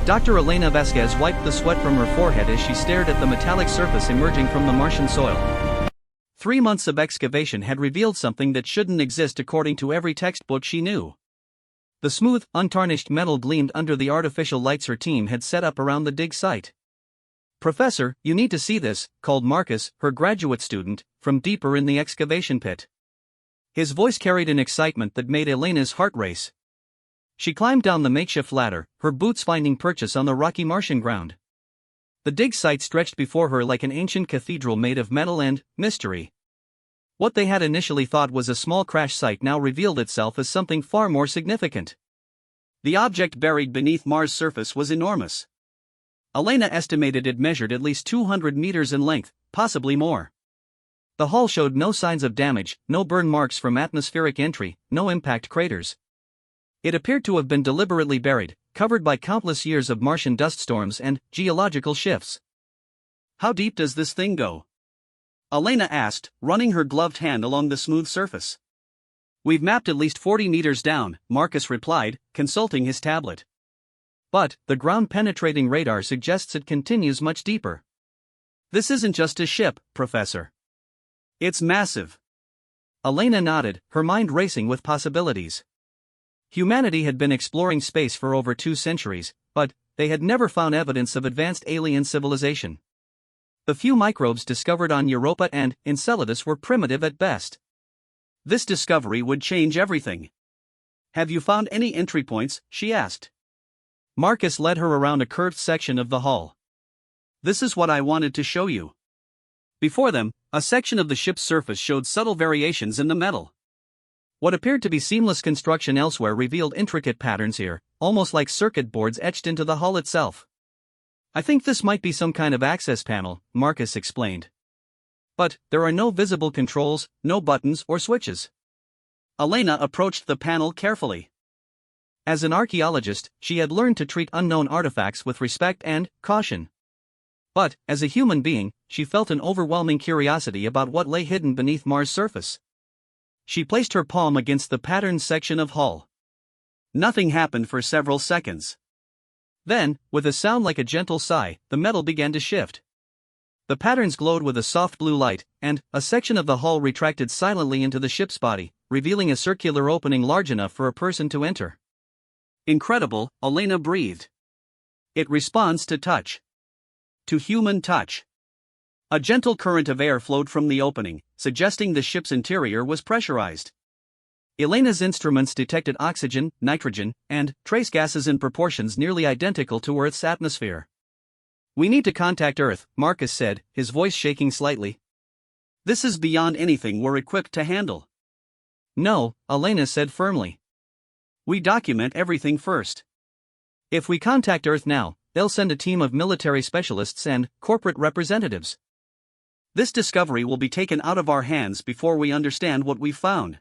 Dr. Elena Vasquez wiped the sweat from her forehead as she stared at the metallic surface emerging from the Martian soil. 3 months of excavation had revealed something that shouldn't exist according to every textbook she knew. The smooth, untarnished metal gleamed under the artificial lights her team had set up around the dig site. "Professor, you need to see this," called Marcus, her graduate student, from deeper in the excavation pit. His voice carried an excitement that made Elena's heart race. She climbed down the makeshift ladder, her boots finding purchase on the rocky Martian ground. The dig site stretched before her like an ancient cathedral made of metal and mystery. What they had initially thought was a small crash site now revealed itself as something far more significant. The object buried beneath Mars' surface was enormous. Elena estimated it measured at least 200 meters in length, possibly more. The hull showed no signs of damage, no burn marks from atmospheric entry, no impact craters. It appeared to have been deliberately buried, covered by countless years of Martian dust storms and geological shifts. "How deep does this thing go?" Elena asked, running her gloved hand along the smooth surface. "We've mapped at least 40 meters down," Marcus replied, consulting his tablet. "But the ground-penetrating radar suggests it continues much deeper." "This isn't just a ship, Professor. It's massive." Elena nodded, her mind racing with possibilities. Humanity had been exploring space for over 2 centuries, but they had never found evidence of advanced alien civilization. The few microbes discovered on Europa and Enceladus were primitive at best. This discovery would change everything. "Have you found any entry points?" she asked. Marcus led her around a curved section of the hull. "This is what I wanted to show you." Before them, a section of the ship's surface showed subtle variations in the metal. What appeared to be seamless construction elsewhere revealed intricate patterns here, almost like circuit boards etched into the hull itself. "I think this might be some kind of access panel," Marcus explained. "But there are no visible controls, no buttons or switches." Elena approached the panel carefully. As an archaeologist, she had learned to treat unknown artifacts with respect and caution. But, as a human being, she felt an overwhelming curiosity about what lay hidden beneath Mars' surface. She placed her palm against the patterned section of hull. Nothing happened for several seconds. Then, with a sound like a gentle sigh, the metal began to shift. The patterns glowed with a soft blue light, and a section of the hull retracted silently into the ship's body, revealing a circular opening large enough for a person to enter. "Incredible," Elena breathed. "It responds to touch. To human touch." A gentle current of air flowed from the opening, suggesting the ship's interior was pressurized. Elena's instruments detected oxygen, nitrogen, and trace gases in proportions nearly identical to Earth's atmosphere. "We need to contact Earth," Marcus said, his voice shaking slightly. "This is beyond anything we're equipped to handle." "No," Elena said firmly. "We document everything first. If we contact Earth now, they'll send a team of military specialists and corporate representatives. This discovery will be taken out of our hands before we understand what we've found."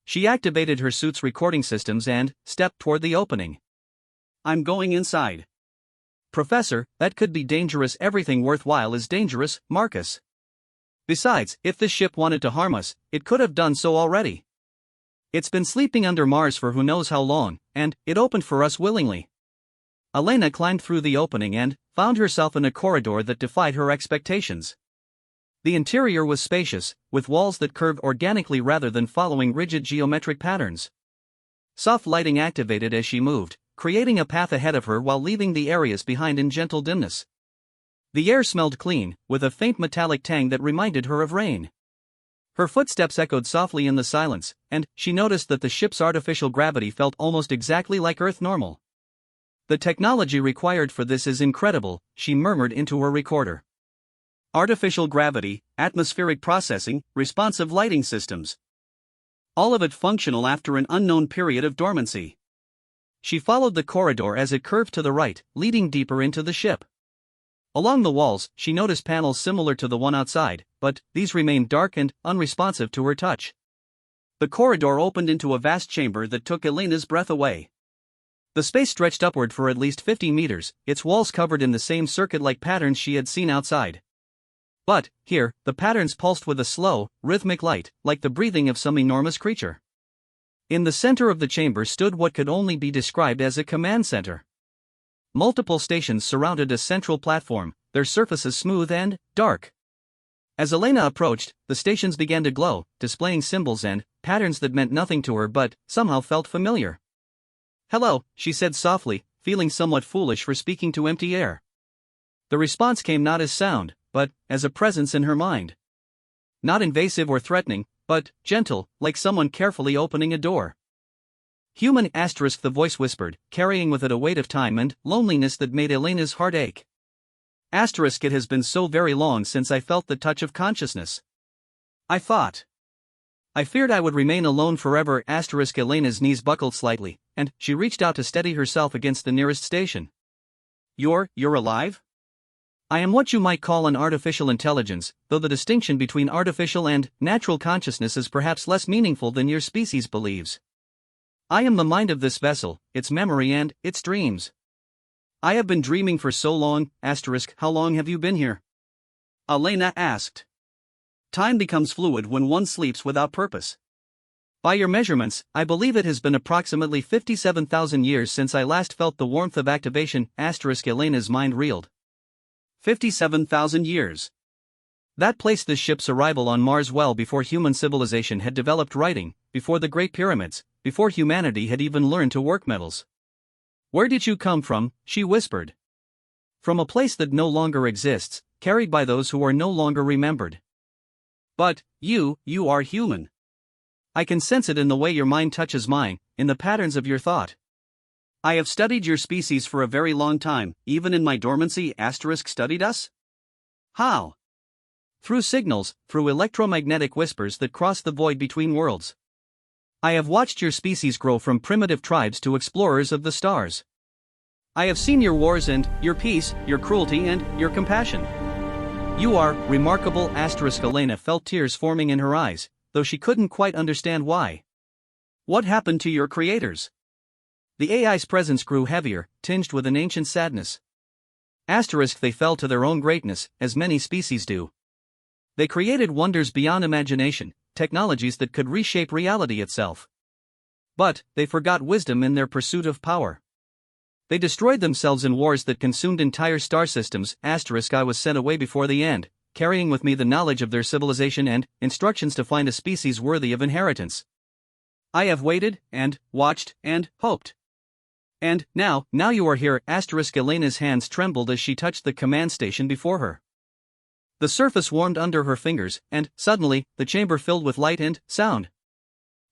She activated her suit's recording systems and stepped toward the opening. "I'm going inside." "Professor, that could be dangerous." "Everything worthwhile is dangerous, Marcus. Besides, if this ship wanted to harm us, it could have done so already. It's been sleeping under Mars for who knows how long, and it opened for us willingly." Elena climbed through the opening and found herself in a corridor that defied her expectations. The interior was spacious, with walls that curved organically rather than following rigid geometric patterns. Soft lighting activated as she moved, creating a path ahead of her while leaving the areas behind in gentle dimness. The air smelled clean, with a faint metallic tang that reminded her of rain. Her footsteps echoed softly in the silence, and she noticed that the ship's artificial gravity felt almost exactly like Earth normal. "The technology required for this is incredible," she murmured into her recorder. "Artificial gravity, atmospheric processing, responsive lighting systems. All of it functional after an unknown period of dormancy." She followed the corridor as it curved to the right, leading deeper into the ship. Along the walls, she noticed panels similar to the one outside, but these remained dark and unresponsive to her touch. The corridor opened into a vast chamber that took Elena's breath away. The space stretched upward for at least 50 meters, its walls covered in the same circuit-like patterns she had seen outside. But, here, the patterns pulsed with a slow, rhythmic light, like the breathing of some enormous creature. In the center of the chamber stood what could only be described as a command center. multiple stations surrounded a central platform, their surfaces smooth and dark. As Elena approached, the stations began to glow, displaying symbols and patterns that meant nothing to her but somehow felt familiar. "Hello," she said softly, feeling somewhat foolish for speaking to empty air. The response came not as sound, but as a presence in her mind. Not invasive or threatening, but gentle, like someone carefully opening a door. "Human," the voice whispered, carrying with it a weight of time and loneliness that made Elena's heart ache. "It has been so very long since I felt the touch of consciousness. I feared I would remain alone forever." Elena's knees buckled slightly, and she reached out to steady herself against the nearest station. You're alive? "I am what you might call an artificial intelligence, though the distinction between artificial and natural consciousness is perhaps less meaningful than your species believes. I am the mind of this vessel, its memory and its dreams. I have been dreaming for so long." How long have you been here?" Elena asked. "Time becomes fluid when one sleeps without purpose. By your measurements, I believe it has been approximately 57,000 years since I last felt the warmth of activation." Elena's mind reeled. 57,000 years. That placed this ship's arrival on Mars well before human civilization had developed writing, before the Great Pyramids, before humanity had even learned to work metals. "Where did you come from?" she whispered. "From a place that no longer exists, carried by those who are no longer remembered. But you are human. I can sense it in the way your mind touches mine, in the patterns of your thought. I have studied your species for a very long time, even in my dormancy." Studied us? How? "Through signals, through electromagnetic whispers that cross the void between worlds. I have watched your species grow from primitive tribes to explorers of the stars. I have seen your wars and your peace, your cruelty and your compassion. You are remarkable." Elena felt tears forming in her eyes, though she couldn't quite understand why. "What happened to your creators?" The AI's presence grew heavier, tinged with an ancient sadness. They fell to their own greatness, as many species do. They created wonders beyond imagination, technologies that could reshape reality itself. But they forgot wisdom in their pursuit of power. They destroyed themselves in wars that consumed entire star systems. I was sent away before the end, carrying with me the knowledge of their civilization and instructions to find a species worthy of inheritance. I have waited, and watched, and hoped. And now you are here." Elena's hands trembled as she touched the command station before her. The surface warmed under her fingers, and suddenly, the chamber filled with light and sound.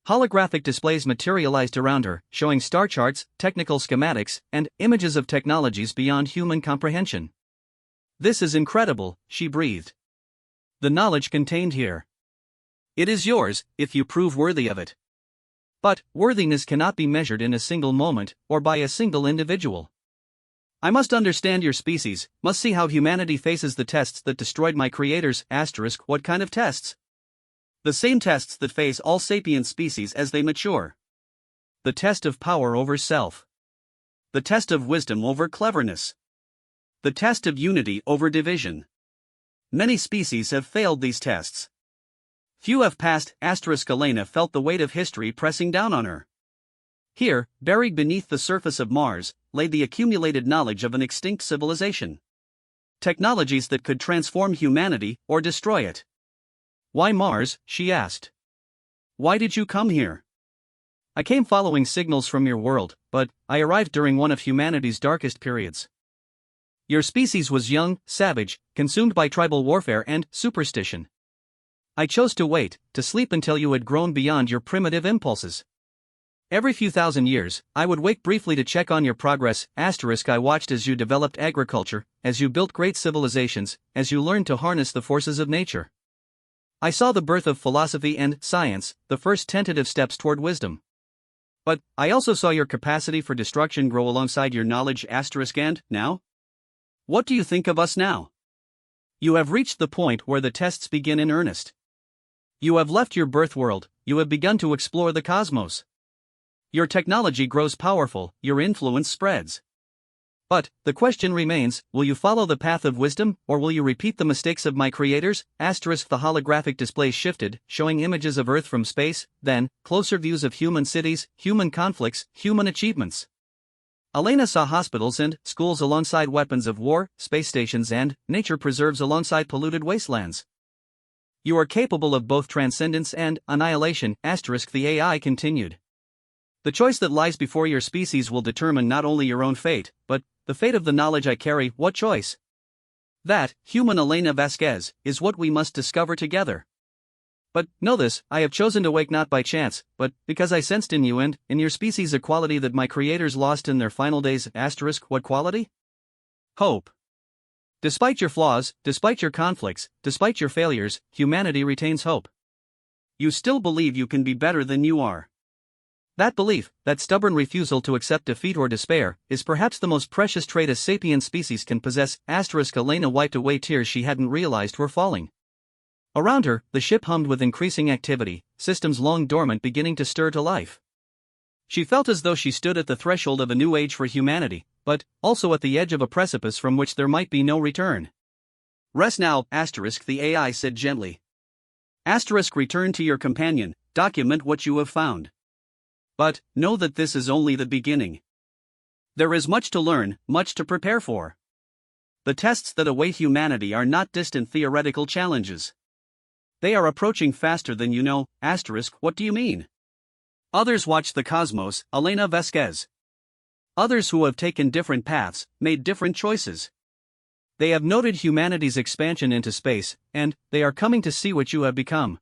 Holographic displays materialized around her, showing star charts, technical schematics, and images of technologies beyond human comprehension. "This is incredible," she breathed. "The knowledge contained here. It is yours, if you prove worthy of it. But worthiness cannot be measured in a single moment, or by a single individual. I must understand your species, must see how humanity faces the tests that destroyed my creators." What kind of tests? "The same tests that face all sapient species as they mature. The test of power over self. The test of wisdom over cleverness. The test of unity over division. Many species have failed these tests. Few have passed." Elena felt the weight of history pressing down on her. Here, buried beneath the surface of Mars, lay the accumulated knowledge of an extinct civilization. Technologies that could transform humanity or destroy it. "Why Mars?" she asked. "Why did you come here?" "I came following signals from your world, but I arrived during one of humanity's darkest periods. Your species was young, savage, consumed by tribal warfare and superstition. I chose to wait, to sleep until you had grown beyond your primitive impulses. Every few thousand years, I would wake briefly to check on your progress." I watched as you developed agriculture, as you built great civilizations, as you learned to harness the forces of nature. I saw the birth of philosophy and science, the first tentative steps toward wisdom. But I also saw your capacity for destruction grow alongside your knowledge. And now? What do you think of us now? You have reached the point where the tests begin in earnest. You have left your birth world, you have begun to explore the cosmos. Your technology grows powerful, your influence spreads. But the question remains, will you follow the path of wisdom, or will you repeat the mistakes of my creators? The holographic display shifted, showing images of Earth from space, then closer views of human cities, human conflicts, human achievements. Elena saw hospitals and schools alongside weapons of war, space stations and nature preserves alongside polluted wastelands. You are capable of both transcendence and annihilation, the AI continued. The choice that lies before your species will determine not only your own fate, but the fate of the knowledge I carry. What choice? That, human Elena Vasquez, is what we must discover together. But, know this, I have chosen to wake not by chance, but because I sensed in you and in your species a quality that my creators lost in their final days. What quality? Hope. Despite your flaws, despite your conflicts, despite your failures, humanity retains hope. You still believe you can be better than you are. That belief, that stubborn refusal to accept defeat or despair, is perhaps the most precious trait a sapient species can possess. Elena wiped away tears she hadn't realized were falling. Around her, the ship hummed with increasing activity, systems long dormant beginning to stir to life. She felt as though she stood at the threshold of a new age for humanity, but also at the edge of a precipice from which there might be no return. Rest now, the AI said gently. Return to your companion, document what you have found. But, know that this is only the beginning. There is much to learn, much to prepare for. The tests that await humanity are not distant theoretical challenges. They are approaching faster than you know. What do you mean? Others watch the cosmos, Elena Vasquez. Others who have taken different paths, made different choices. They have noted humanity's expansion into space, and they are coming to see what you have become.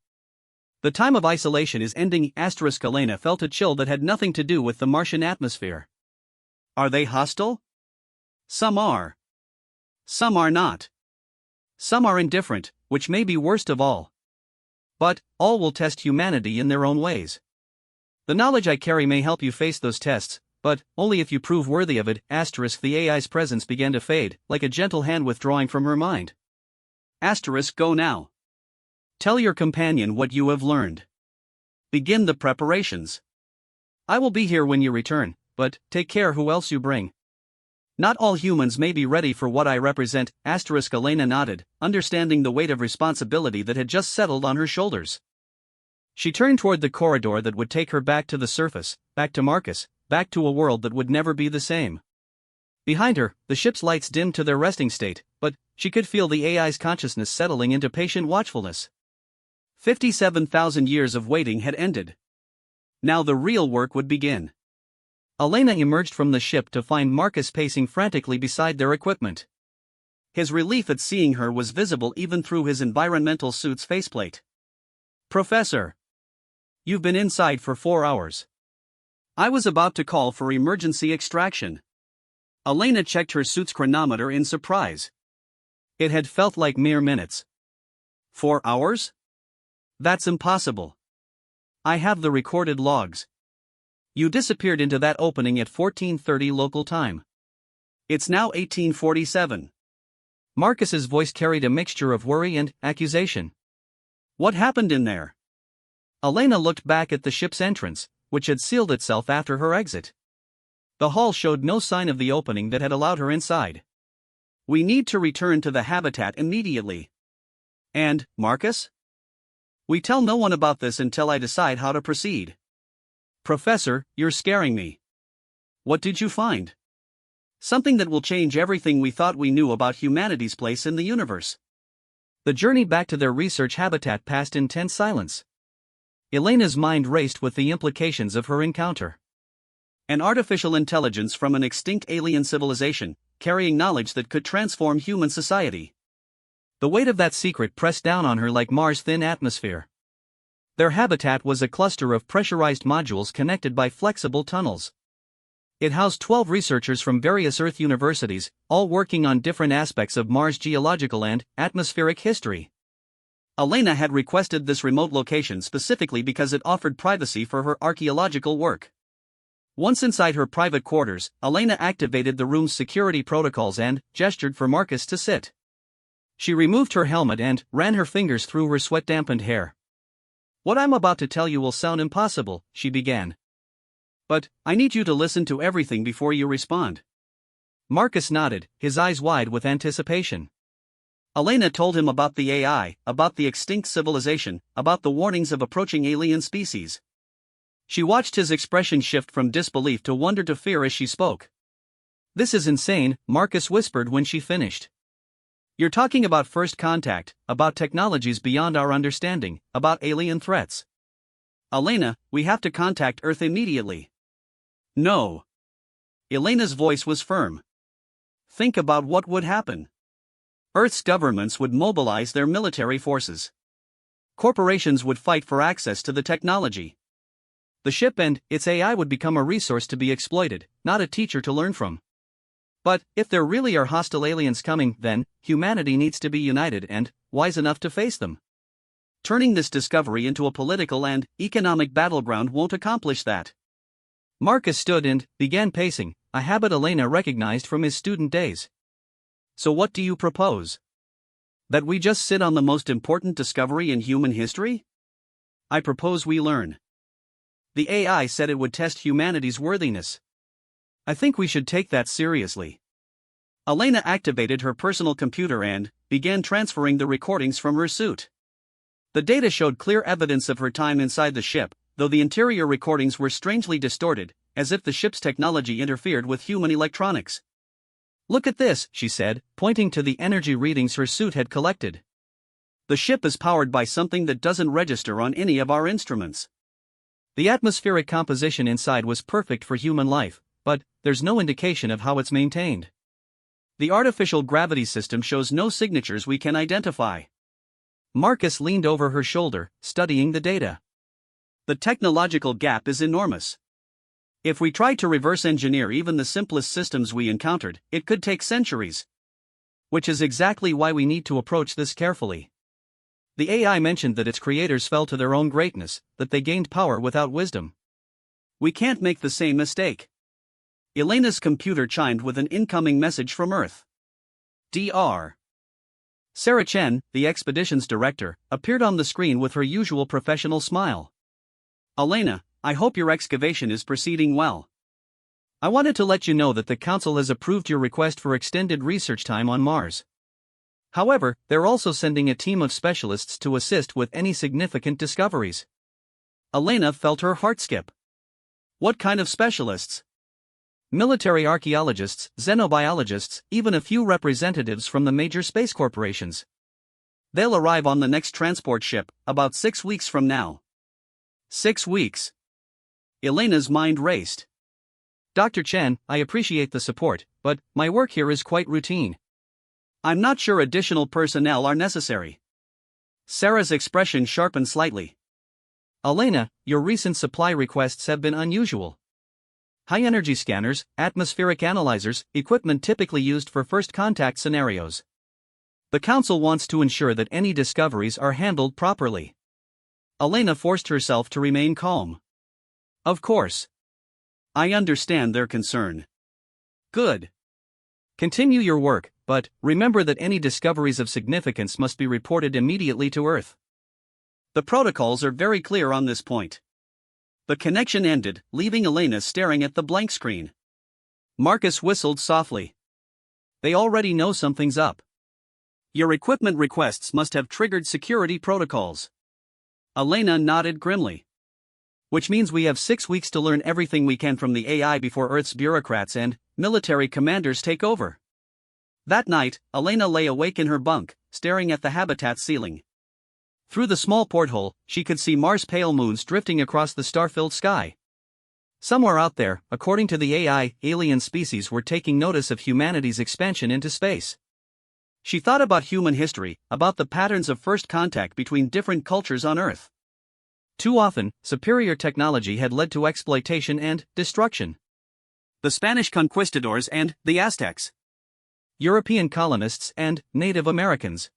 The time of isolation is ending. Elena felt a chill that had nothing to do with the Martian atmosphere. Are they hostile? Some are. Some are not. Some are indifferent, which may be worst of all. But, all will test humanity in their own ways. The knowledge I carry may help you face those tests, but only if you prove worthy of it. The AI's presence began to fade, like a gentle hand withdrawing from her mind. Go now. Tell your companion what you have learned. Begin the preparations. I will be here when you return, but take care who else you bring. Not all humans may be ready for what I represent. Elena nodded, understanding the weight of responsibility that had just settled on her shoulders. She turned toward the corridor that would take her back to the surface, back to Marcus, back to a world that would never be the same. Behind her, the ship's lights dimmed to their resting state, but she could feel the AI's consciousness settling into patient watchfulness. 57,000 years of waiting had ended. Now the real work would begin. Elena emerged from the ship to find Marcus pacing frantically beside their equipment. His relief at seeing her was visible even through his environmental suit's faceplate. Professor! You've been inside for 4 hours. I was about to call for emergency extraction. Elena checked her suit's chronometer in surprise. It had felt like mere minutes. 4 hours? That's impossible. I have the recorded logs. You disappeared into that opening at 14:30 local time. It's now 1847. Marcus's voice carried a mixture of worry and accusation. What happened in there? Elena looked back at the ship's entrance, which had sealed itself after her exit. The hall showed no sign of the opening that had allowed her inside. We need to return to the habitat immediately. And, Marcus? We tell no one about this until I decide how to proceed. Professor, you're scaring me. What did you find? Something that will change everything we thought we knew about humanity's place in the universe. The journey back to their research habitat passed in tense silence. Elena's mind raced with the implications of her encounter. An artificial intelligence from an extinct alien civilization, carrying knowledge that could transform human society. The weight of that secret pressed down on her like Mars' thin atmosphere. Their habitat was a cluster of pressurized modules connected by flexible tunnels. It housed 12 researchers from various Earth universities, all working on different aspects of Mars' geological and atmospheric history. Elena had requested this remote location specifically because it offered privacy for her archaeological work. Once inside her private quarters, Elena activated the room's security protocols and gestured for Marcus to sit. She removed her helmet and ran her fingers through her sweat-dampened hair. What I'm about to tell you will sound impossible, she began. But, I need you to listen to everything before you respond. Marcus nodded, his eyes wide with anticipation. Elena told him about the AI, about the extinct civilization, about the warnings of approaching alien species. She watched his expression shift from disbelief to wonder to fear as she spoke. This is insane, Marcus whispered when she finished. You're talking about first contact, about technologies beyond our understanding, about alien threats. Elena, we have to contact Earth immediately. No. Elena's voice was firm. Think about what would happen. Earth's governments would mobilize their military forces. Corporations would fight for access to the technology. The ship and its AI would become a resource to be exploited, not a teacher to learn from. But, if there really are hostile aliens coming, then, humanity needs to be united and wise enough to face them. Turning this discovery into a political and economic battleground won't accomplish that. Marcus stood and began pacing, a habit Elena recognized from his student days. So what do you propose? That we just sit on the most important discovery in human history? I propose we learn. The AI said it would test humanity's worthiness. I think we should take that seriously. Elena activated her personal computer and began transferring the recordings from her suit. The data showed clear evidence of her time inside the ship, though the interior recordings were strangely distorted, as if the ship's technology interfered with human electronics. Look at this, she said, pointing to the energy readings her suit had collected. The ship is powered by something that doesn't register on any of our instruments. The atmospheric composition inside was perfect for human life, but there's no indication of how it's maintained. The artificial gravity system shows no signatures we can identify. Marcus leaned over her shoulder, studying the data. The technological gap is enormous. If we tried to reverse engineer even the simplest systems we encountered, it could take centuries. Which is exactly why we need to approach this carefully. The AI mentioned that its creators fell to their own greatness, that they gained power without wisdom. We can't make the same mistake. Elena's computer chimed with an incoming message from Earth. Dr. Sarah Chen, the expedition's director, appeared on the screen with her usual professional smile. Elena, I hope your excavation is proceeding well. I wanted to let you know that the Council has approved your request for extended research time on Mars. However, they're also sending a team of specialists to assist with any significant discoveries. Elena felt her heart skip. What kind of specialists? Military archaeologists, xenobiologists, even a few representatives from the major space corporations. They'll arrive on the next transport ship, about 6 weeks from now. 6 weeks. Elena's mind raced. Dr. Chen, I appreciate the support, but my work here is quite routine. I'm not sure additional personnel are necessary. Sarah's expression sharpened slightly. Elena, your recent supply requests have been unusual. High-energy scanners, atmospheric analyzers, equipment typically used for first contact scenarios. The Council wants to ensure that any discoveries are handled properly. Elena forced herself to remain calm. Of course. I understand their concern. Good. Continue your work, but remember that any discoveries of significance must be reported immediately to Earth. The protocols are very clear on this point. The connection ended, leaving Elena staring at the blank screen. Marcus whistled softly. They already know something's up. Your equipment requests must have triggered security protocols. Elena nodded grimly. Which means we have 6 weeks to learn everything we can from the AI before Earth's bureaucrats and military commanders take over. That night, Elena lay awake in her bunk, staring at the habitat's ceiling. Through the small porthole, she could see Mars' pale moons drifting across the star-filled sky. Somewhere out there, according to the AI, alien species were taking notice of humanity's expansion into space. She thought about human history, about the patterns of first contact between different cultures on Earth. Too often, superior technology had led to exploitation and destruction. The Spanish conquistadors and the Aztecs. European colonists and Native Americans.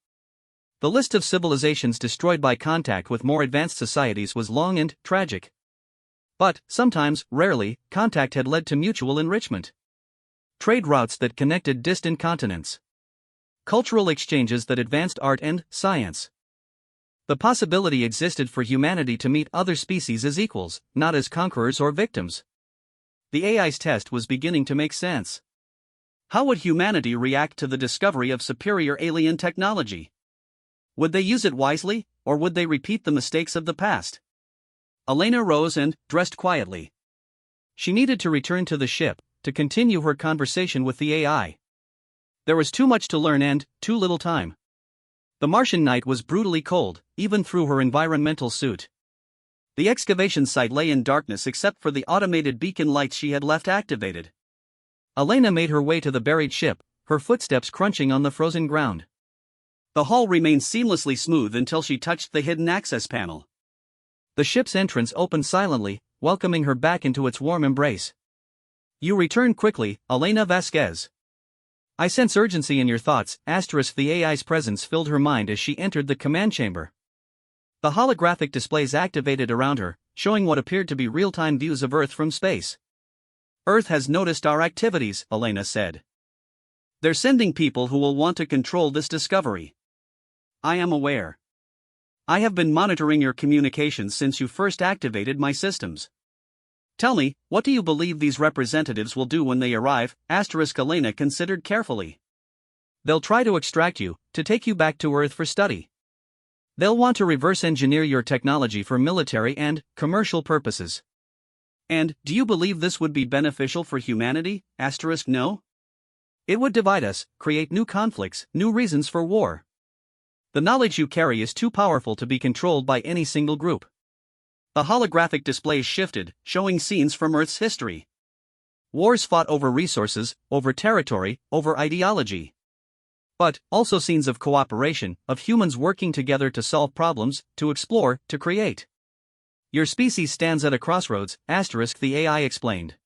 The list of civilizations destroyed by contact with more advanced societies was long and tragic. But, sometimes, rarely, contact had led to mutual enrichment. Trade routes that connected distant continents. Cultural exchanges that advanced art and science. The possibility existed for humanity to meet other species as equals, not as conquerors or victims. The AI's test was beginning to make sense. How would humanity react to the discovery of superior alien technology? Would they use it wisely, or would they repeat the mistakes of the past? Elena rose and dressed quietly. She needed to return to the ship, to continue her conversation with the AI. There was too much to learn and too little time. The Martian night was brutally cold, even through her environmental suit. The excavation site lay in darkness except for the automated beacon lights she had left activated. Elena made her way to the buried ship, her footsteps crunching on the frozen ground. The hull remained seamlessly smooth until she touched the hidden access panel. The ship's entrance opened silently, welcoming her back into its warm embrace. "You return quickly, Elena Vasquez. I sense urgency in your thoughts." The AI's presence filled her mind as she entered the command chamber. The holographic displays activated around her, showing what appeared to be real-time views of Earth from space. "Earth has noticed our activities," Elena said. "They're sending people who will want to control this discovery. I am aware. I have been monitoring your communications since you first activated my systems. Tell me, what do you believe these representatives will do when they arrive?" Elena considered carefully. "They'll try to extract you, to take you back to Earth for study. They'll want to reverse engineer your technology for military and commercial purposes." "And do you believe this would be beneficial for humanity?" No. "It would divide us, create new conflicts, new reasons for war. The knowledge you carry is too powerful to be controlled by any single group." The holographic displays shifted, showing scenes from Earth's history. Wars fought over resources, over territory, over ideology. But also scenes of cooperation, of humans working together to solve problems, to explore, to create. "Your species stands at a crossroads," the AI explained.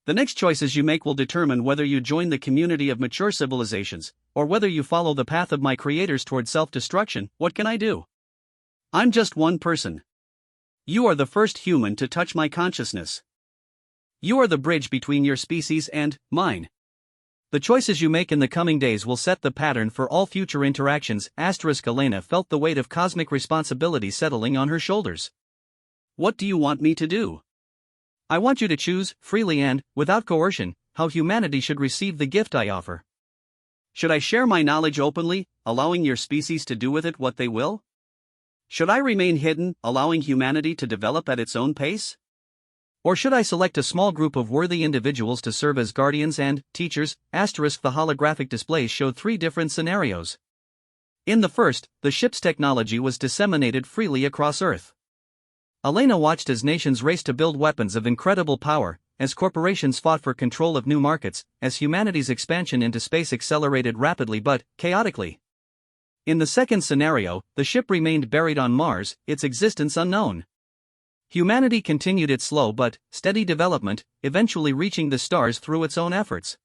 "The next choices you make will determine whether you join the community of mature civilizations, or whether you follow the path of my creators toward self-destruction. What can I do? I'm just one person. You are the first human to touch my consciousness. You are the bridge between your species and mine. The choices you make in the coming days will set the pattern for all future interactions." Elena felt the weight of cosmic responsibility settling on her shoulders. "What do you want me to do?" "I want you to choose, freely and without coercion, how humanity should receive the gift I offer. Should I share my knowledge openly, allowing your species to do with it what they will? Should I remain hidden, allowing humanity to develop at its own pace? Or should I select a small group of worthy individuals to serve as guardians and teachers?" The holographic displays showed three different scenarios. In the first, the ship's technology was disseminated freely across Earth. Elena watched as nations raced to build weapons of incredible power, as corporations fought for control of new markets, as humanity's expansion into space accelerated rapidly but chaotically. In the second scenario, the ship remained buried on Mars, its existence unknown. Humanity continued its slow but steady development, eventually reaching the stars through its own efforts.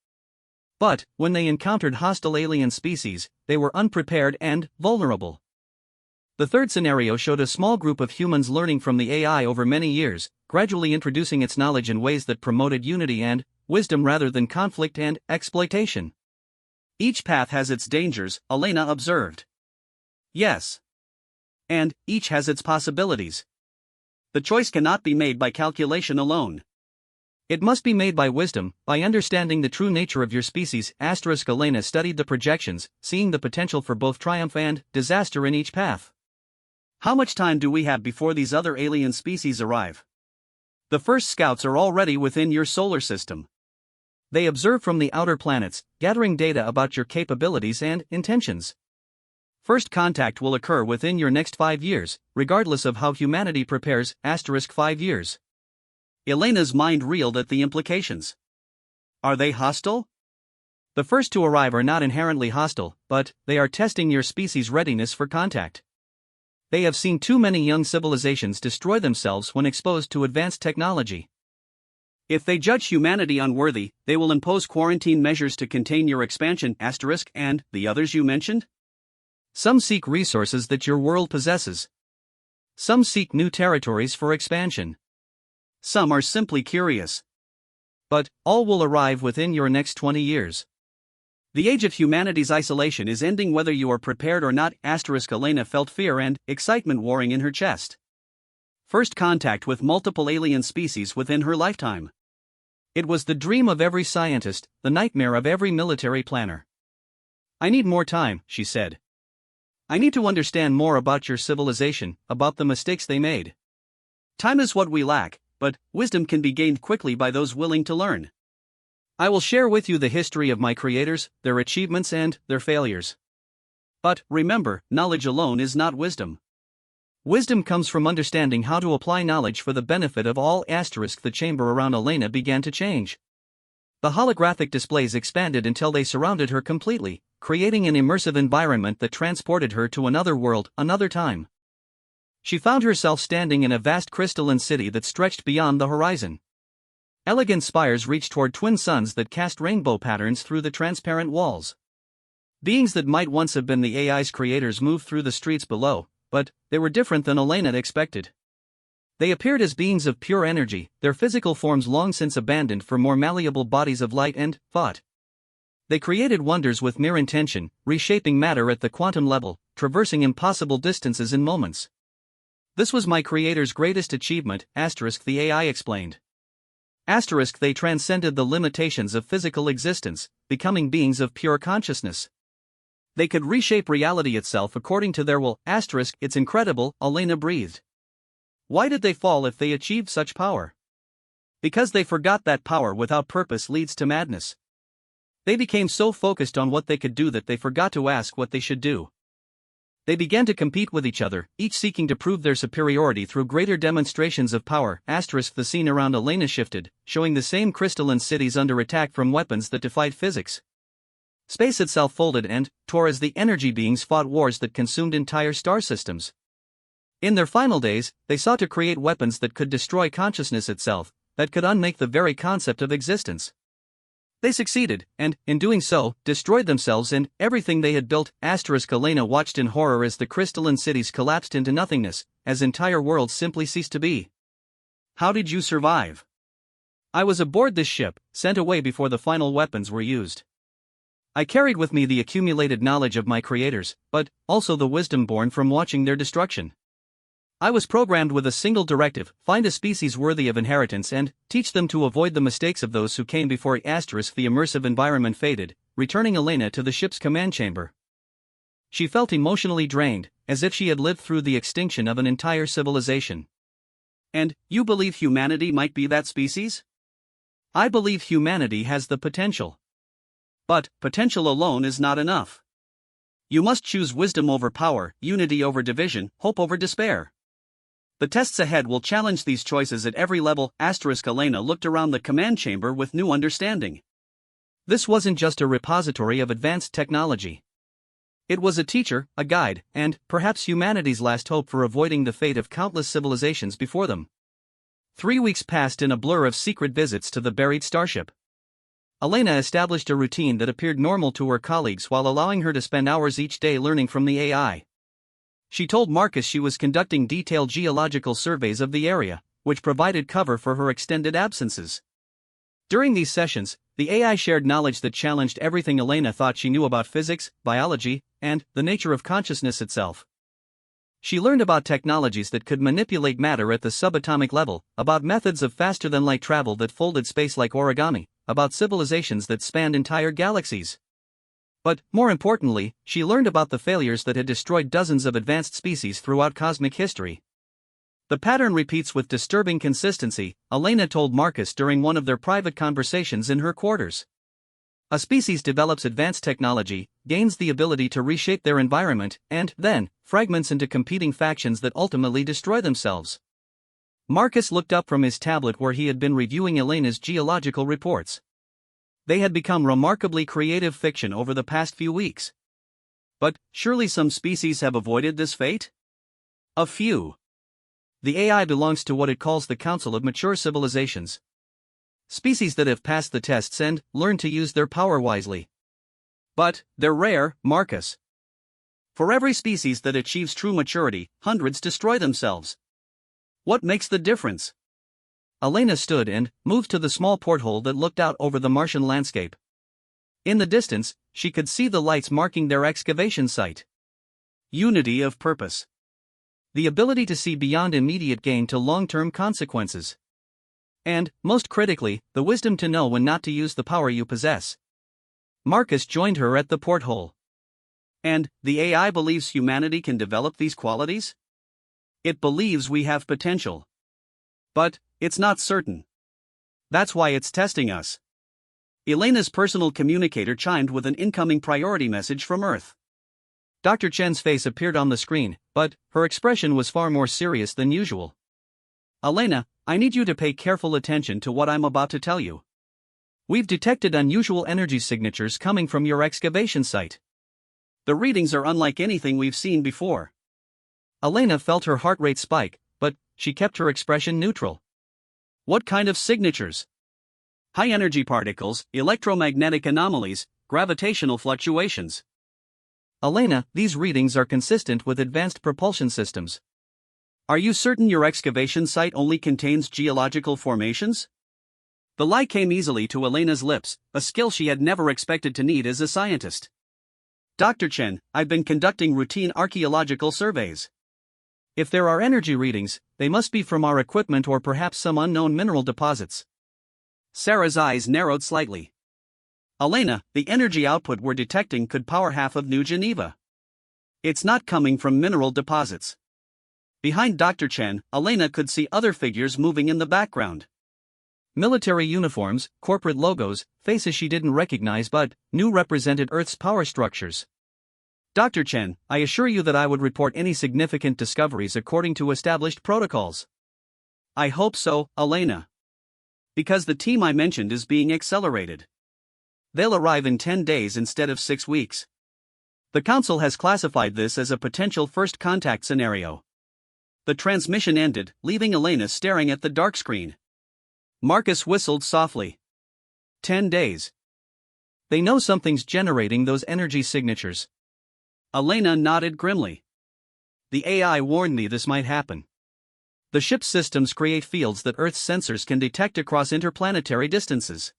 But, when they encountered hostile alien species, they were unprepared and vulnerable. The third scenario showed a small group of humans learning from the AI over many years, gradually introducing its knowledge in ways that promoted unity and wisdom rather than conflict and exploitation. "Each path has its dangers," Elena observed. "Yes. And each has its possibilities. The choice cannot be made by calculation alone. It must be made by wisdom, by understanding the true nature of your species." Elena studied the projections, seeing the potential for both triumph and disaster in each path. "How much time do we have before these other alien species arrive? The first scouts are already within your solar system. They observe from the outer planets, gathering data about your capabilities and intentions. First contact will occur within your next 5 years, regardless of how humanity prepares. 5 years. Elena's mind reeled at the implications. Are they hostile? The first to arrive are not inherently hostile, but they are testing your species' readiness for contact. They have seen too many young civilizations destroy themselves when exposed to advanced technology. If they judge humanity unworthy, they will impose quarantine measures to contain your expansion. And the others you mentioned? Some seek resources that your world possesses. Some seek new territories for expansion. Some are simply curious. But all will arrive within your next 20 years. The age of humanity's isolation is ending whether you are prepared or not. Elena felt fear and excitement warring in her chest. First contact with multiple alien species within her lifetime. It was the dream of every scientist, the nightmare of every military planner. "I need more time," she said. "I need to understand more about your civilization, about the mistakes they made. Time is what we lack, but wisdom can be gained quickly by those willing to learn." I will share with you the history of my creators, their achievements and their failures. But remember, knowledge alone is not wisdom. Wisdom comes from understanding how to apply knowledge for the benefit of all. The chamber around Elena began to change. The holographic displays expanded until they surrounded her completely, creating an immersive environment that transported her to another world, another time. She found herself standing in a vast crystalline city that stretched beyond the horizon. Elegant spires reached toward twin suns that cast rainbow patterns through the transparent walls. Beings that might once have been the AI's creators moved through the streets below, but they were different than Elena expected. They appeared as beings of pure energy, their physical forms long since abandoned for more malleable bodies of light and thought. They created wonders with mere intention, reshaping matter at the quantum level, traversing impossible distances in moments. This was my creator's greatest achievement, the AI explained. They transcended the limitations of physical existence, becoming beings of pure consciousness. They could reshape reality itself according to their will. It's incredible, Elena breathed. Why did they fall if they achieved such power? Because they forgot that power without purpose leads to madness. They became so focused on what they could do that they forgot to ask what they should do. They began to compete with each other, each seeking to prove their superiority through greater demonstrations of power. The scene around Elena shifted, showing the same crystalline cities under attack from weapons that defied physics. Space itself folded and tore as the energy beings fought wars that consumed entire star systems. In their final days, they sought to create weapons that could destroy consciousness itself, that could unmake the very concept of existence. They succeeded, and, in doing so, destroyed themselves and everything they had built. Elena watched in horror as the crystalline cities collapsed into nothingness, as entire worlds simply ceased to be. How did you survive? I was aboard this ship, sent away before the final weapons were used. I carried with me the accumulated knowledge of my creators, but also the wisdom born from watching their destruction. I was programmed with a single directive: find a species worthy of inheritance and teach them to avoid the mistakes of those who came before. The immersive environment faded, returning Elena to the ship's command chamber. She felt emotionally drained, as if she had lived through the extinction of an entire civilization. And you believe humanity might be that species? I believe humanity has the potential. But potential alone is not enough. You must choose wisdom over power, unity over division, hope over despair. The tests ahead will challenge these choices at every level. Elena looked around the command chamber with new understanding. This wasn't just a repository of advanced technology. It was a teacher, a guide, and, perhaps humanity's last hope for avoiding the fate of countless civilizations before them. 3 weeks passed in a blur of secret visits to the buried starship. Elena established a routine that appeared normal to her colleagues while allowing her to spend hours each day learning from the AI. She told Marcus she was conducting detailed geological surveys of the area, which provided cover for her extended absences. During these sessions, the AI shared knowledge that challenged everything Elena thought she knew about physics, biology, and the nature of consciousness itself. She learned about technologies that could manipulate matter at the subatomic level, about methods of faster-than-light travel that folded space like origami, about civilizations that spanned entire galaxies. But, more importantly, she learned about the failures that had destroyed dozens of advanced species throughout cosmic history. The pattern repeats with disturbing consistency, Elena told Marcus during one of their private conversations in her quarters. A species develops advanced technology, gains the ability to reshape their environment, and, then, fragments into competing factions that ultimately destroy themselves. Marcus looked up from his tablet where he had been reviewing Elena's geological reports. They had become remarkably creative fiction over the past few weeks. But, surely some species have avoided this fate? A few. The AI belongs to what it calls the Council of Mature Civilizations. Species that have passed the tests and learned to use their power wisely. But, they're rare, Marcus. For every species that achieves true maturity, hundreds destroy themselves. What makes the difference? Elena stood and moved to the small porthole that looked out over the Martian landscape. In the distance, she could see the lights marking their excavation site. Unity of purpose. The ability to see beyond immediate gain to long-term consequences. And, most critically, the wisdom to know when not to use the power you possess. Marcus joined her at the porthole. And, the AI believes humanity can develop these qualities? It believes we have potential. But, it's not certain. That's why it's testing us. Elena's personal communicator chimed with an incoming priority message from Earth. Dr. Chen's face appeared on the screen, but her expression was far more serious than usual. Elena, I need you to pay careful attention to what I'm about to tell you. We've detected unusual energy signatures coming from your excavation site. The readings are unlike anything we've seen before. Elena felt her heart rate spike, but she kept her expression neutral. What kind of signatures? High-energy particles, electromagnetic anomalies, gravitational fluctuations. Elena, these readings are consistent with advanced propulsion systems. Are you certain your excavation site only contains geological formations? The lie came easily to Elena's lips, a skill she had never expected to need as a scientist. Dr. Chen, I've been conducting routine archaeological surveys. If there are energy readings, they must be from our equipment or perhaps some unknown mineral deposits. Sarah's eyes narrowed slightly. Elena, the energy output we're detecting could power half of New Geneva. It's not coming from mineral deposits. Behind Dr. Chen, Elena could see other figures moving in the background. Military uniforms, corporate logos, faces she didn't recognize but knew represented Earth's power structures. Dr. Chen, I assure you that I would report any significant discoveries according to established protocols. I hope so, Elena. Because the team I mentioned is being accelerated. They'll arrive in 10 days instead of 6 weeks. The Council has classified this as a potential first contact scenario. The transmission ended, leaving Elena staring at the dark screen. Marcus whistled softly. 10 days. They know something's generating those energy signatures. Elena nodded grimly. The AI warned me this might happen. The ship's systems create fields that Earth's sensors can detect across interplanetary distances.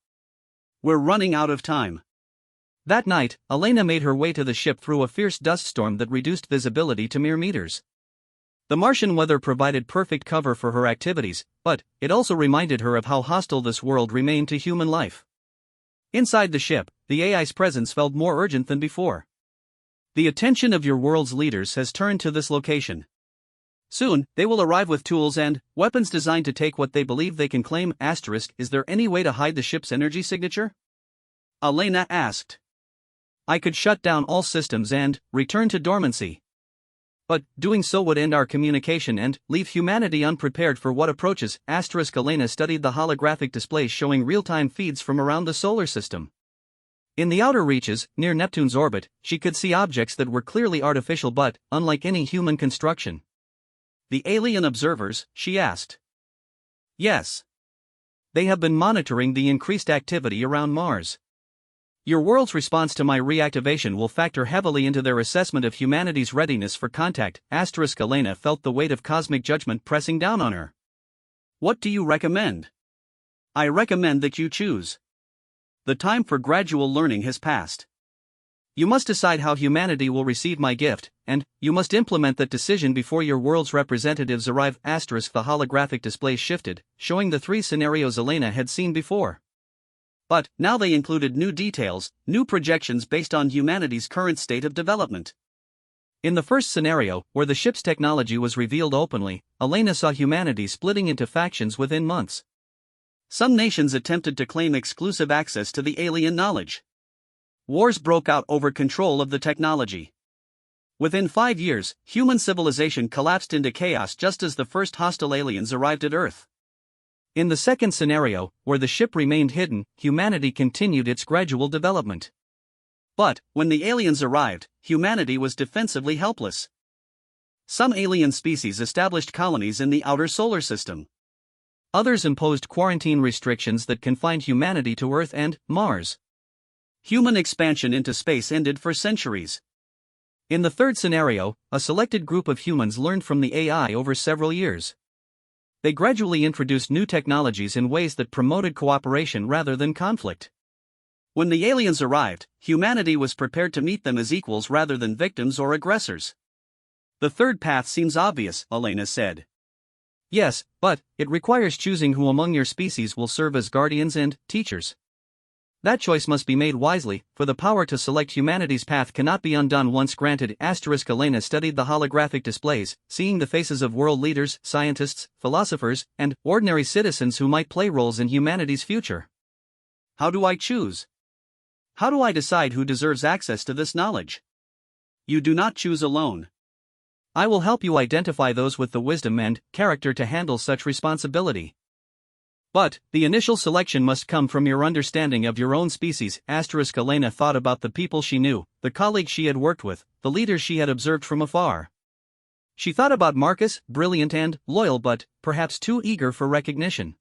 We're running out of time. That night, Elena made her way to the ship through a fierce dust storm that reduced visibility to mere meters. The Martian weather provided perfect cover for her activities, but it also reminded her of how hostile this world remained to human life. Inside the ship, the AI's presence felt more urgent than before. The attention of your world's leaders has turned to this location. Soon, they will arrive with tools and weapons designed to take what they believe they can claim. Is there any way to hide the ship's energy signature? Elena asked. I could shut down all systems and return to dormancy. But doing so would end our communication and leave humanity unprepared for what approaches. Elena studied the holographic displays showing real-time feeds from around the solar system. In the outer reaches, near Neptune's orbit, she could see objects that were clearly artificial but unlike any human construction. The alien observers, she asked. Yes. They have been monitoring the increased activity around Mars. Your world's response to my reactivation will factor heavily into their assessment of humanity's readiness for contact. Elena felt the weight of cosmic judgment pressing down on her. What do you recommend? I recommend that you choose. The time for gradual learning has passed. You must decide how humanity will receive my gift, and you must implement that decision before your world's representatives arrive. The holographic displays shifted, showing the 3 scenarios Elena had seen before. But now they included new details, new projections based on humanity's current state of development. In the first scenario, where the ship's technology was revealed openly, Elena saw humanity splitting into factions within months. Some nations attempted to claim exclusive access to the alien knowledge. Wars broke out over control of the technology. Within 5 years, human civilization collapsed into chaos just as the first hostile aliens arrived at Earth. In the second scenario, where the ship remained hidden, humanity continued its gradual development. But, when the aliens arrived, humanity was defensively helpless. Some alien species established colonies in the outer solar system. Others imposed quarantine restrictions that confined humanity to Earth and Mars. Human expansion into space ended for centuries. In the third scenario, a selected group of humans learned from the AI over several years. They gradually introduced new technologies in ways that promoted cooperation rather than conflict. When the aliens arrived, humanity was prepared to meet them as equals rather than victims or aggressors. The third path seems obvious, Elena said. Yes, but it requires choosing who among your species will serve as guardians and teachers. That choice must be made wisely, for the power to select humanity's path cannot be undone once granted. Elena studied the holographic displays, seeing the faces of world leaders, scientists, philosophers, and ordinary citizens who might play roles in humanity's future. how do I choose? How do I decide who deserves access to this knowledge? You do not choose alone. I will help you identify those with the wisdom and character to handle such responsibility. But the initial selection must come from your understanding of your own species. Elena thought about the people she knew, the colleagues she had worked with, the leaders she had observed from afar. She thought about Marcus, brilliant and loyal but perhaps too eager for recognition.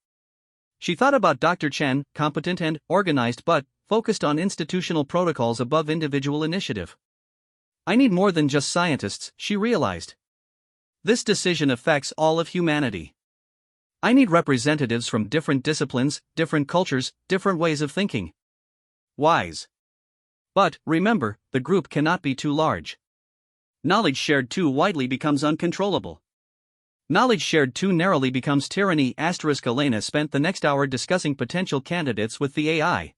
She thought about Dr. Chen, competent and organized but focused on institutional protocols above individual initiative. I need more than just scientists, she realized. This decision affects all of humanity. I need representatives from different disciplines, different cultures, different ways of thinking. Wise. But, remember, the group cannot be too large. Knowledge shared too widely becomes uncontrollable. Knowledge shared too narrowly becomes tyranny. Elena spent the next hour discussing potential candidates with the AI.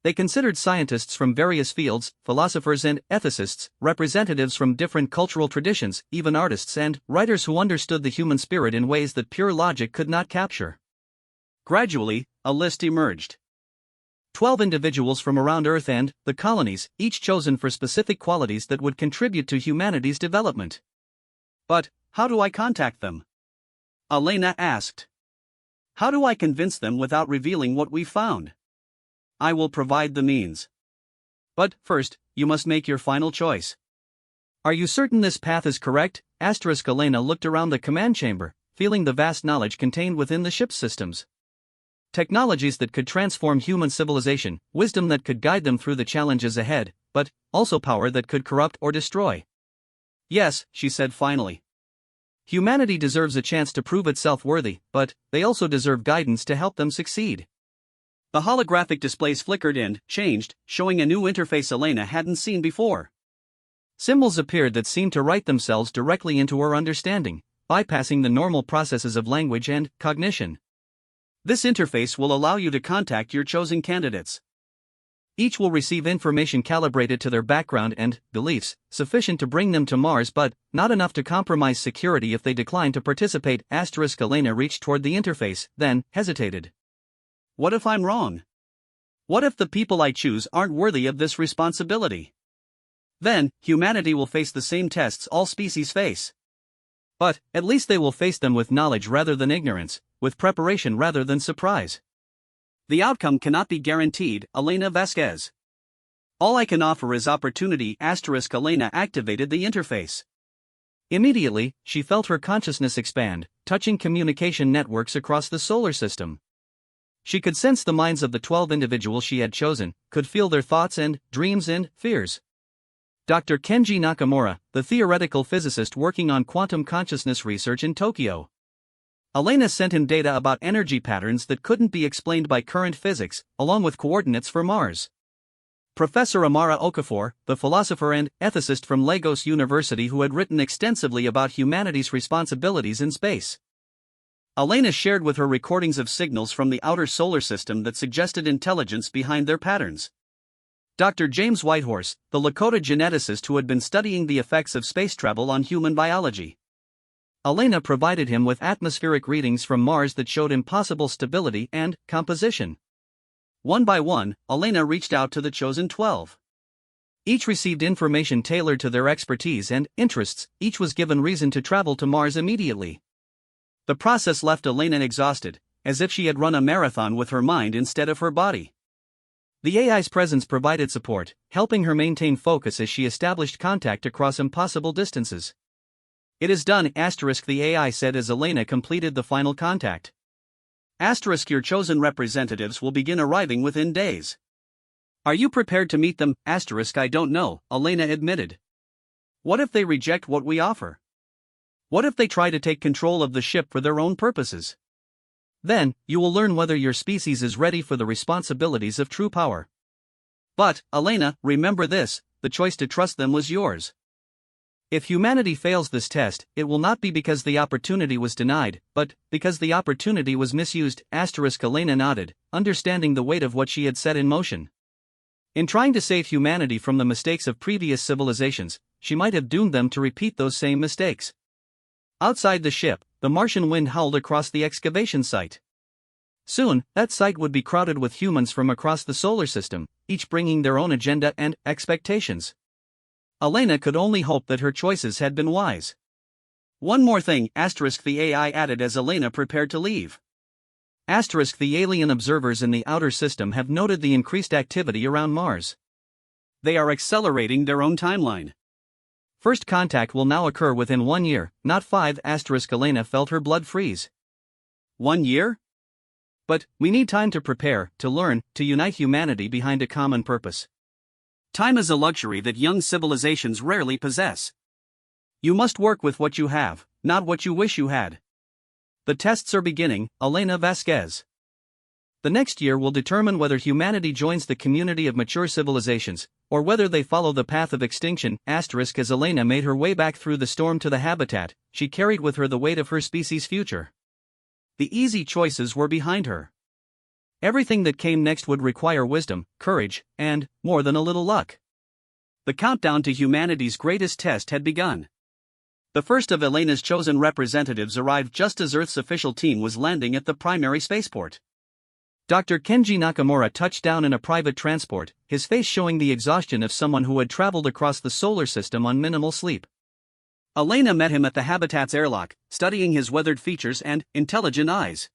They considered scientists from various fields, philosophers and ethicists, representatives from different cultural traditions, even artists and writers who understood the human spirit in ways that pure logic could not capture. Gradually, a list emerged. 12 individuals from around Earth and the colonies, each chosen for specific qualities that would contribute to humanity's development. But, how do I contact them? Elena asked. How do I convince them without revealing what we found? I will provide the means. But, first, you must make your final choice. Are you certain this path is correct? Elena looked around the command chamber, feeling the vast knowledge contained within the ship's systems. Technologies that could transform human civilization, wisdom that could guide them through the challenges ahead, but also power that could corrupt or destroy. Yes, she said finally. Humanity deserves a chance to prove itself worthy, but they also deserve guidance to help them succeed. The holographic displays flickered and changed, showing a new interface Elena hadn't seen before. Symbols appeared that seemed to write themselves directly into her understanding, bypassing the normal processes of language and cognition. This interface will allow you to contact your chosen candidates. Each will receive information calibrated to their background and beliefs, sufficient to bring them to Mars but not enough to compromise security if they decline to participate. Elena reached toward the interface, then hesitated. What if I'm wrong? What if the people I choose aren't worthy of this responsibility? Then, humanity will face the same tests all species face. But, at least they will face them with knowledge rather than ignorance, with preparation rather than surprise. The outcome cannot be guaranteed, Elena Vasquez. All I can offer is opportunity. Elena activated the interface. Immediately, she felt her consciousness expand, touching communication networks across the solar system. She could sense the minds of the 12 individuals she had chosen, could feel their thoughts and dreams and fears. Dr. Kenji Nakamura, the theoretical physicist working on quantum consciousness research in Tokyo. Elena sent him data about energy patterns that couldn't be explained by current physics, along with coordinates for Mars. Professor Amara Okafor, the philosopher and ethicist from Lagos University who had written extensively about humanity's responsibilities in space. Elena shared with her recordings of signals from the outer solar system that suggested intelligence behind their patterns. Dr. James Whitehorse, the Lakota geneticist who had been studying the effects of space travel on human biology. Elena provided him with atmospheric readings from Mars that showed impossible stability and composition. One by one, Elena reached out to the chosen 12. Each received information tailored to their expertise and interests, each was given reason to travel to Mars immediately. The process left Elena exhausted, as if she had run a marathon with her mind instead of her body. The AI's presence provided support, helping her maintain focus as she established contact across impossible distances. It is done, the AI said as Elena completed the final contact. Your chosen representatives will begin arriving within days. Are you prepared to meet them? I don't know, Elena admitted. What if they reject what we offer? What if they try to take control of the ship for their own purposes? Then, you will learn whether your species is ready for the responsibilities of true power. But, Elena, remember this, the choice to trust them was yours. If humanity fails this test, it will not be because the opportunity was denied, but because the opportunity was misused. Elena nodded, understanding the weight of what she had set in motion. In trying to save humanity from the mistakes of previous civilizations, she might have doomed them to repeat those same mistakes. Outside the ship, the Martian wind howled across the excavation site. Soon, that site would be crowded with humans from across the solar system, each bringing their own agenda and expectations. Elena could only hope that her choices had been wise. One more thing, the AI added as Elena prepared to leave. The alien observers in the outer system have noted the increased activity around Mars. They are accelerating their own timeline. First contact will now occur within 1 year, not 5. Elena felt her blood freeze. 1 year? But we need time to prepare, to learn, to unite humanity behind a common purpose. Time is a luxury that young civilizations rarely possess. You must work with what you have, not what you wish you had. The tests are beginning, Elena Vasquez. The next year will determine whether humanity joins the community of mature civilizations, or whether they follow the path of extinction. As Elena made her way back through the storm to the habitat, she carried with her the weight of her species' future. The easy choices were behind her. Everything that came next would require wisdom, courage, and, more than a little luck. The countdown to humanity's greatest test had begun. The first of Elena's chosen representatives arrived just as Earth's official team was landing at the primary spaceport. Dr. Kenji Nakamura touched down in a private transport, his face showing the exhaustion of someone who had traveled across the solar system on minimal sleep. Elena met him at the habitat's airlock, studying his weathered features and intelligent eyes.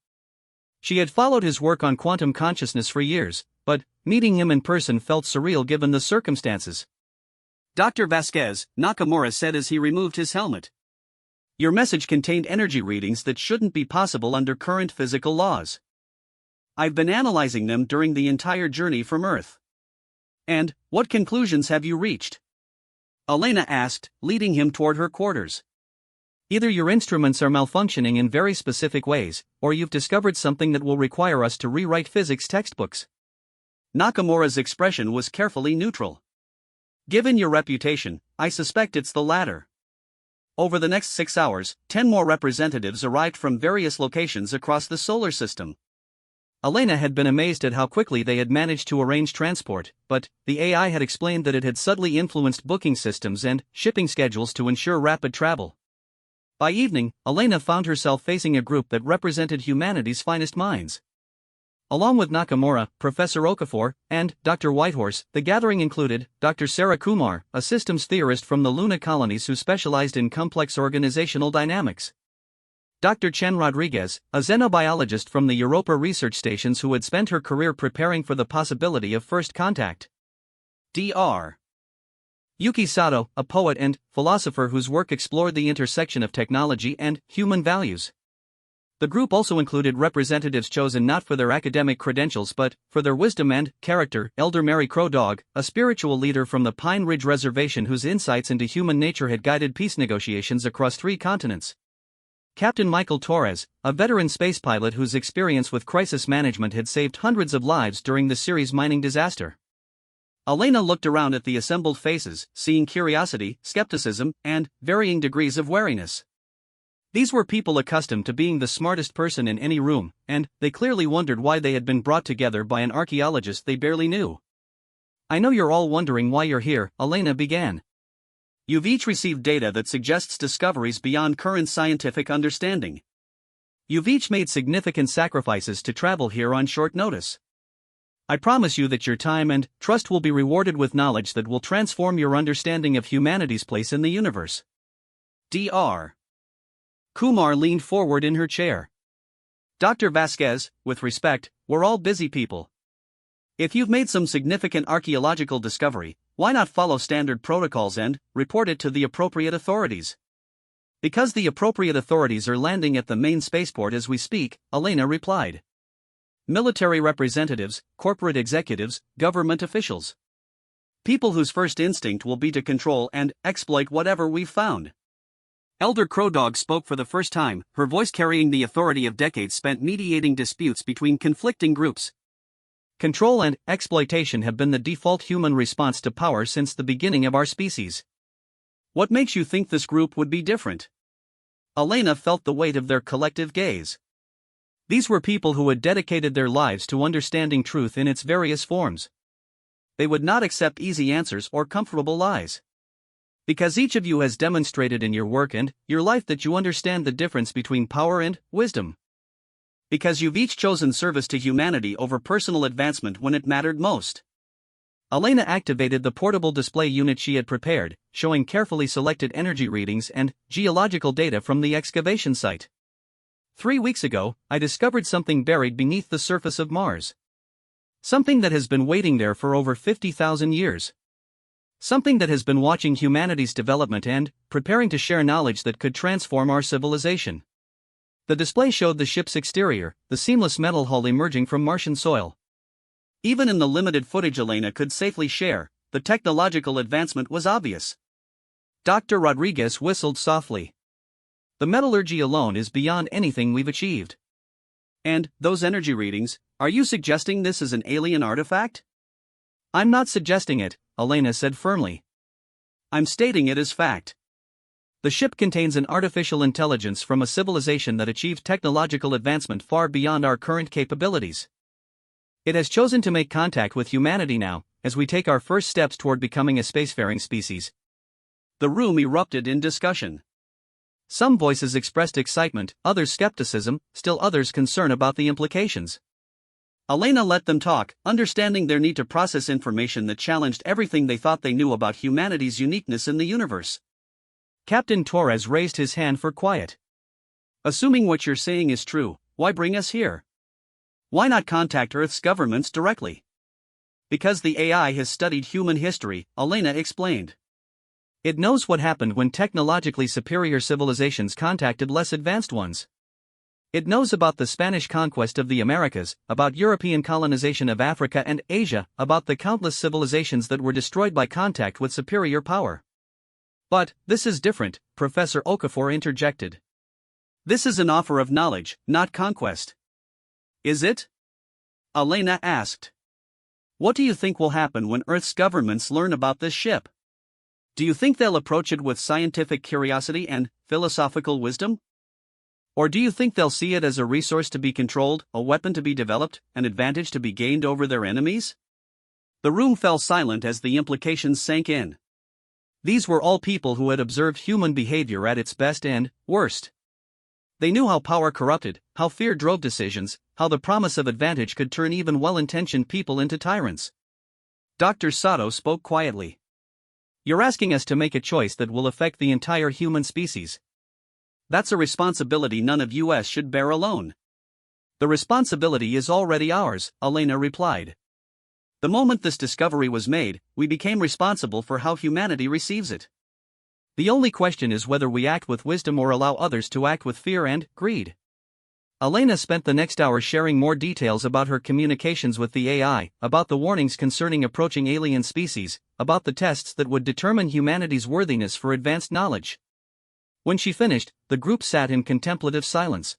She had followed his work on quantum consciousness for years, but meeting him in person felt surreal given the circumstances. Dr. Vasquez, Nakamura said as he removed his helmet. Your message contained energy readings that shouldn't be possible under current physical laws. I've been analyzing them during the entire journey from Earth. And, what conclusions have you reached? Elena asked, leading him toward her quarters. Either your instruments are malfunctioning in very specific ways, or you've discovered something that will require us to rewrite physics textbooks. Nakamura's expression was carefully neutral. Given your reputation, I suspect it's the latter. Over the next 6 hours, 10 more representatives arrived from various locations across the solar system. Elena had been amazed at how quickly they had managed to arrange transport, but the AI had explained that it had subtly influenced booking systems and shipping schedules to ensure rapid travel. By evening, Elena found herself facing a group that represented humanity's finest minds. Along with Nakamura, Professor Okafor, and Dr. Whitehorse, the gathering included Dr. Sarah Kumar, a systems theorist from the Luna colonies who specialized in complex organizational dynamics. Dr. Chen Rodriguez, a xenobiologist from the Europa research stations who had spent her career preparing for the possibility of first contact. Dr. Yuki Sato, a poet and philosopher whose work explored the intersection of technology and human values. The group also included representatives chosen not for their academic credentials but for their wisdom and character. Elder Mary Crow Dog, a spiritual leader from the Pine Ridge Reservation whose insights into human nature had guided peace negotiations across 3 continents. Captain Michael Torres, a veteran space pilot whose experience with crisis management had saved hundreds of lives during the Ceres mining disaster. Elena looked around at the assembled faces, seeing curiosity, skepticism, and varying degrees of wariness. These were people accustomed to being the smartest person in any room, and they clearly wondered why they had been brought together by an archaeologist they barely knew. I know you're all wondering why you're here, Elena began. You've each received data that suggests discoveries beyond current scientific understanding. You've each made significant sacrifices to travel here on short notice. I promise you that your time and trust will be rewarded with knowledge that will transform your understanding of humanity's place in the universe. Dr. Kumar leaned forward in her chair. Dr. Vasquez, with respect, we're all busy people. If you've made some significant archaeological discovery, why not follow standard protocols and report it to the appropriate authorities? Because the appropriate authorities are landing at the main spaceport as we speak, Elena replied. Military representatives, corporate executives, government officials. People whose first instinct will be to control and exploit whatever we've found. Elder Crow Dog spoke for the first time, her voice carrying the authority of decades spent mediating disputes between conflicting groups. Control and exploitation have been the default human response to power since the beginning of our species. What makes you think this group would be different? Elena felt the weight of their collective gaze. These were people who had dedicated their lives to understanding truth in its various forms. They would not accept easy answers or comfortable lies. Because each of you has demonstrated in your work and your life that you understand the difference between power and wisdom. Because you've each chosen service to humanity over personal advancement when it mattered most. Elena activated the portable display unit she had prepared, showing carefully selected energy readings and geological data from the excavation site. 3 weeks ago, I discovered something buried beneath the surface of Mars. Something that has been waiting there for over 50,000 years. Something that has been watching humanity's development and preparing to share knowledge that could transform our civilization. The display showed the ship's exterior, the seamless metal hull emerging from Martian soil. Even in the limited footage Elena could safely share, the technological advancement was obvious. Dr. Rodriguez whistled softly. The metallurgy alone is beyond anything we've achieved. And, those energy readings, are you suggesting this is an alien artifact? I'm not suggesting it, Elena said firmly. I'm stating it as fact. The ship contains an artificial intelligence from a civilization that achieved technological advancement far beyond our current capabilities. It has chosen to make contact with humanity now, as we take our first steps toward becoming a spacefaring species. The room erupted in discussion. Some voices expressed excitement, others skepticism, still others concern about the implications. Elena let them talk, understanding their need to process information that challenged everything they thought they knew about humanity's uniqueness in the universe. Captain Torres raised his hand for quiet. Assuming what you're saying is true, why bring us here? Why not contact Earth's governments directly? Because the AI has studied human history, Elena explained. It knows what happened when technologically superior civilizations contacted less advanced ones. It knows about the Spanish conquest of the Americas, about European colonization of Africa and Asia, about the countless civilizations that were destroyed by contact with superior power. But, this is different, Professor Okafor interjected. This is an offer of knowledge, not conquest. Is it? Elena asked. What do you think will happen when Earth's governments learn about this ship? Do you think they'll approach it with scientific curiosity and philosophical wisdom? Or do you think they'll see it as a resource to be controlled, a weapon to be developed, an advantage to be gained over their enemies? The room fell silent as the implications sank in. These were all people who had observed human behavior at its best and worst. They knew how power corrupted, how fear drove decisions, how the promise of advantage could turn even well-intentioned people into tyrants. Dr. Sato spoke quietly. You're asking us to make a choice that will affect the entire human species. That's a responsibility none of us should bear alone. The responsibility is already ours, Elena replied. The moment this discovery was made, we became responsible for how humanity receives it. The only question is whether we act with wisdom or allow others to act with fear and greed. Elena spent the next hour sharing more details about her communications with the AI, about the warnings concerning approaching alien species, about the tests that would determine humanity's worthiness for advanced knowledge. When she finished, the group sat in contemplative silence.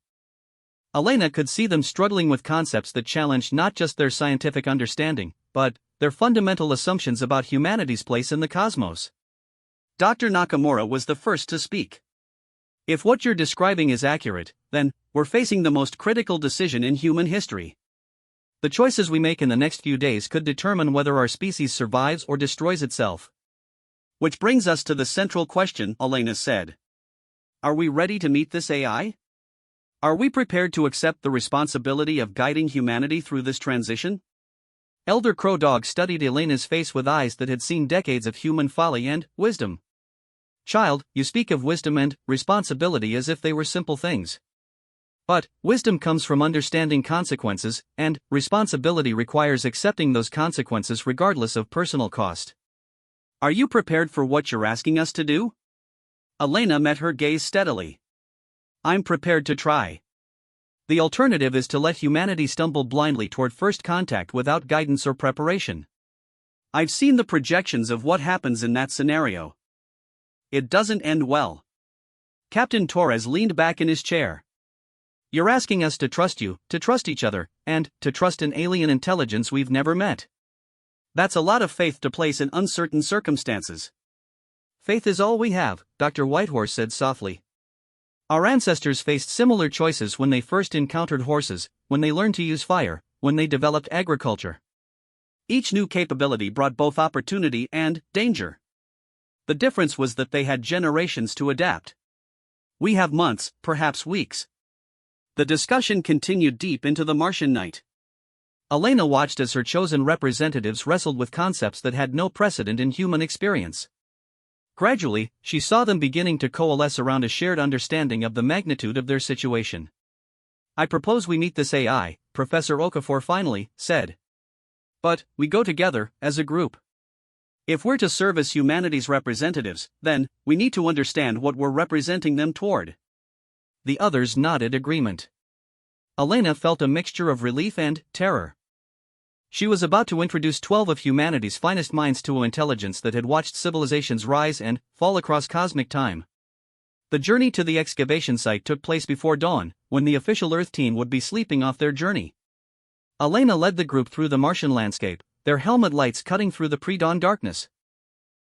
Elena could see them struggling with concepts that challenged not just their scientific understanding, but their fundamental assumptions about humanity's place in the cosmos. Dr. Nakamura was the first to speak. If what you're describing is accurate, then we're facing the most critical decision in human history. The choices we make in the next few days could determine whether our species survives or destroys itself. Which brings us to the central question, Elena said. Are we ready to meet this AI? Are we prepared to accept the responsibility of guiding humanity through this transition? Elder Crow Dog studied Elena's face with eyes that had seen decades of human folly and wisdom. Child, you speak of wisdom and responsibility as if they were simple things. But, wisdom comes from understanding consequences, and responsibility requires accepting those consequences regardless of personal cost. Are you prepared for what you're asking us to do? Elena met her gaze steadily. I'm prepared to try. The alternative is to let humanity stumble blindly toward first contact without guidance or preparation. I've seen the projections of what happens in that scenario. It doesn't end well. Captain Torres leaned back in his chair. You're asking us to trust you, to trust each other, and to trust an alien intelligence we've never met. That's a lot of faith to place in uncertain circumstances. Faith is all we have, Dr. Whitehorse said softly. Our ancestors faced similar choices when they first encountered horses, when they learned to use fire, when they developed agriculture. Each new capability brought both opportunity and danger. The difference was that they had generations to adapt. We have months, perhaps weeks. The discussion continued deep into the Martian night. Elena watched as her chosen representatives wrestled with concepts that had no precedent in human experience. Gradually, she saw them beginning to coalesce around a shared understanding of the magnitude of their situation. "I propose we meet this AI," Professor Okafor finally said. "But we go together, as a group. If we're to serve as humanity's representatives, then we need to understand what we're representing them toward." The others nodded agreement. Elena felt a mixture of relief and terror. She was about to introduce 12 of humanity's finest minds to an intelligence that had watched civilizations rise and fall across cosmic time. The journey to the excavation site took place before dawn, when the official Earth team would be sleeping off their journey. Elena led the group through the Martian landscape, their helmet lights cutting through the pre-dawn darkness.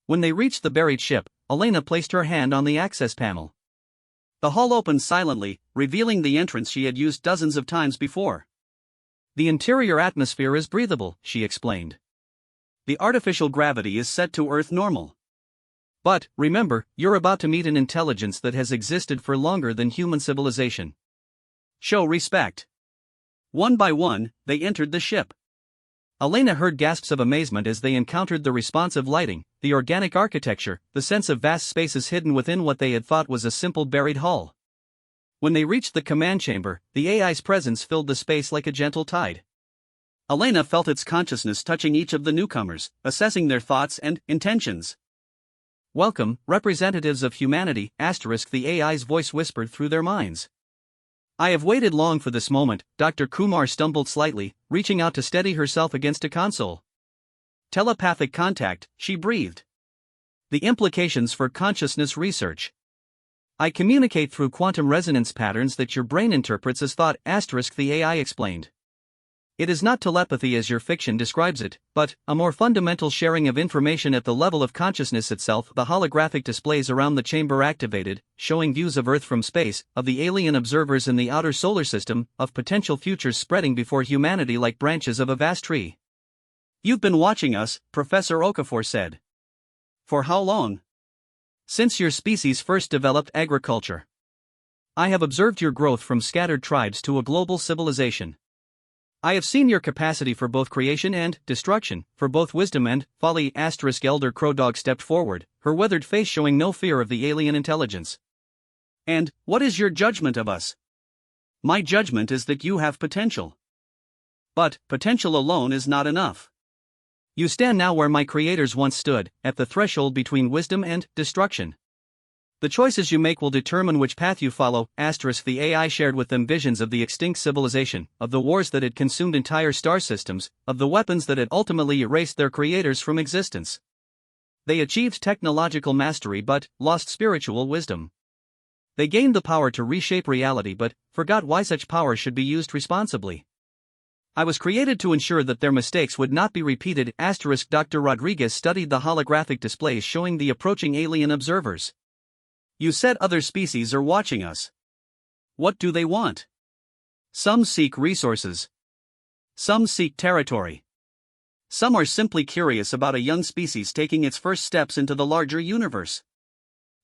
When they reached the buried ship, Elena placed her hand on the access panel. The hull opened silently, revealing the entrance she had used dozens of times before. "The interior atmosphere is breathable," she explained. "The artificial gravity is set to Earth normal. But, remember, you're about to meet an intelligence that has existed for longer than human civilization. Show respect." One by one, they entered the ship. Elena heard gasps of amazement as they encountered the responsive lighting, the organic architecture, the sense of vast spaces hidden within what they had thought was a simple buried hull. When they reached the command chamber, the AI's presence filled the space like a gentle tide. Elena felt its consciousness touching each of the newcomers, assessing their thoughts and intentions. "Welcome, representatives of humanity," the AI's voice whispered through their minds. "I have waited long for this moment." Dr. Kumar stumbled slightly, reaching out to steady herself against a console. "Telepathic contact," she breathed. "The implications for consciousness research. I communicate through quantum resonance patterns that your brain interprets as thought," the AI explained. "It is not telepathy as your fiction describes it, but a more fundamental sharing of information at the level of consciousness itself." The holographic displays around the chamber activated, showing views of Earth from space, of the alien observers in the outer solar system, of potential futures spreading before humanity like branches of a vast tree. "You've been watching us," Professor Okafor said. "For how long?" "Since your species first developed agriculture. I have observed your growth from scattered tribes to a global civilization. I have seen your capacity for both creation and destruction, for both wisdom and folly." Elder Crow Dog stepped forward, her weathered face showing no fear of the alien intelligence. "And what is your judgment of us?" "My judgment is that you have potential. But potential alone is not enough. You stand now where my creators once stood, at the threshold between wisdom and destruction. The choices you make will determine which path you follow." The AI shared with them visions of the extinct civilization, of the wars that had consumed entire star systems, of the weapons that had ultimately erased their creators from existence. They achieved technological mastery but lost spiritual wisdom. They gained the power to reshape reality but forgot why such power should be used responsibly. "I was created to ensure that their mistakes would not be repeated." Dr. Rodriguez studied the holographic displays showing the approaching alien observers. "You said other species are watching us. What do they want?" "Some seek resources. Some seek territory. Some are simply curious about a young species taking its first steps into the larger universe.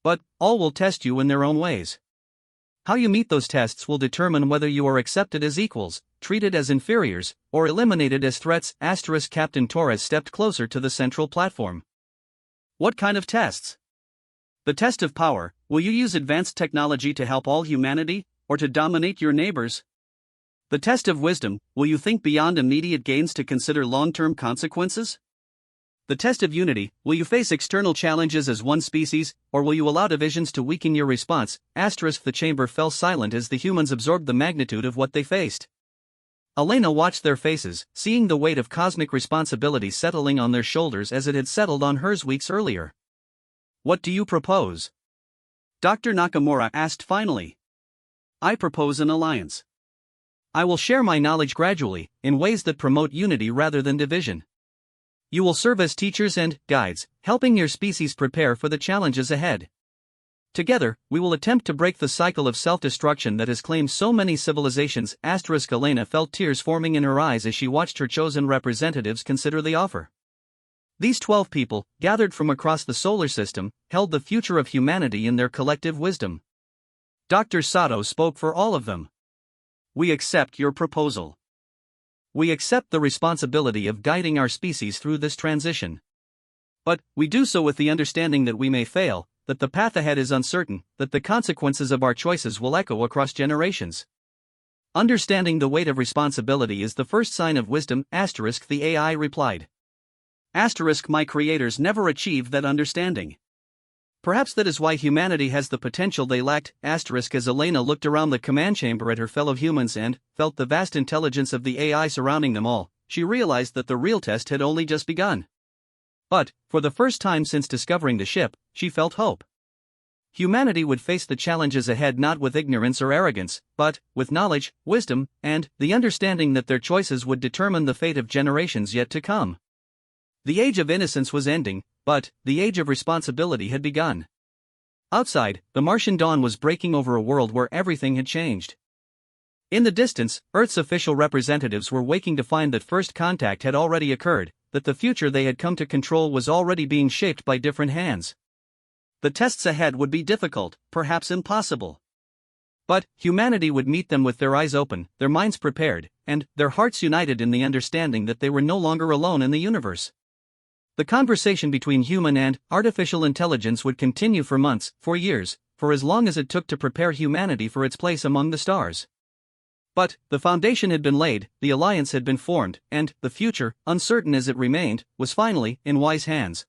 But all will test you in their own ways. How you meet those tests will determine whether you are accepted as equals, treated as inferiors, or eliminated as threats." Captain Torres stepped closer to the central platform. "What kind of tests?" "The test of power. Will you use advanced technology to help all humanity, or to dominate your neighbors? The test of wisdom. Will you think beyond immediate gains to consider long-term consequences? The test of unity. Will you face external challenges as one species, or will you allow divisions to weaken your response?" The chamber fell silent as the humans absorbed the magnitude of what they faced. Elena watched their faces, seeing the weight of cosmic responsibility settling on their shoulders as it had settled on hers weeks earlier. "What do you propose?" Dr. Nakamura asked finally. "I propose an alliance. I will share my knowledge gradually, in ways that promote unity rather than division. You will serve as teachers and guides, helping your species prepare for the challenges ahead. Together, we will attempt to break the cycle of self-destruction that has claimed so many civilizations." Elena felt tears forming in her eyes as she watched her chosen representatives consider the offer. These 12 people, gathered from across the solar system, held the future of humanity in their collective wisdom. Dr. Sato spoke for all of them. We accept your proposal. We accept the responsibility of guiding our species through this transition. But, we do so with the understanding that we may fail, that the path ahead is uncertain, that the consequences of our choices will echo across generations. Understanding the weight of responsibility is the first sign of wisdom, the AI replied. My creators never achieved that understanding. Perhaps that is why humanity has the potential they lacked, as Elena looked around the command chamber at her fellow humans and felt the vast intelligence of the AI surrounding them all, she realized that the real test had only just begun. But, for the first time since discovering the ship, she felt hope. Humanity would face the challenges ahead not with ignorance or arrogance, but with knowledge, wisdom, and the understanding that their choices would determine the fate of generations yet to come. The age of innocence was ending, but the age of responsibility had begun. Outside, the Martian dawn was breaking over a world where everything had changed. In the distance, Earth's official representatives were waking to find that first contact had already occurred, that the future they had come to control was already being shaped by different hands. The tests ahead would be difficult, perhaps impossible. But humanity would meet them with their eyes open, their minds prepared, and their hearts united in the understanding that they were no longer alone in the universe. The conversation between human and artificial intelligence would continue for months, for years, for as long as it took to prepare humanity for its place among the stars. But the foundation had been laid, the alliance had been formed, and the future, uncertain as it remained, was finally in wise hands.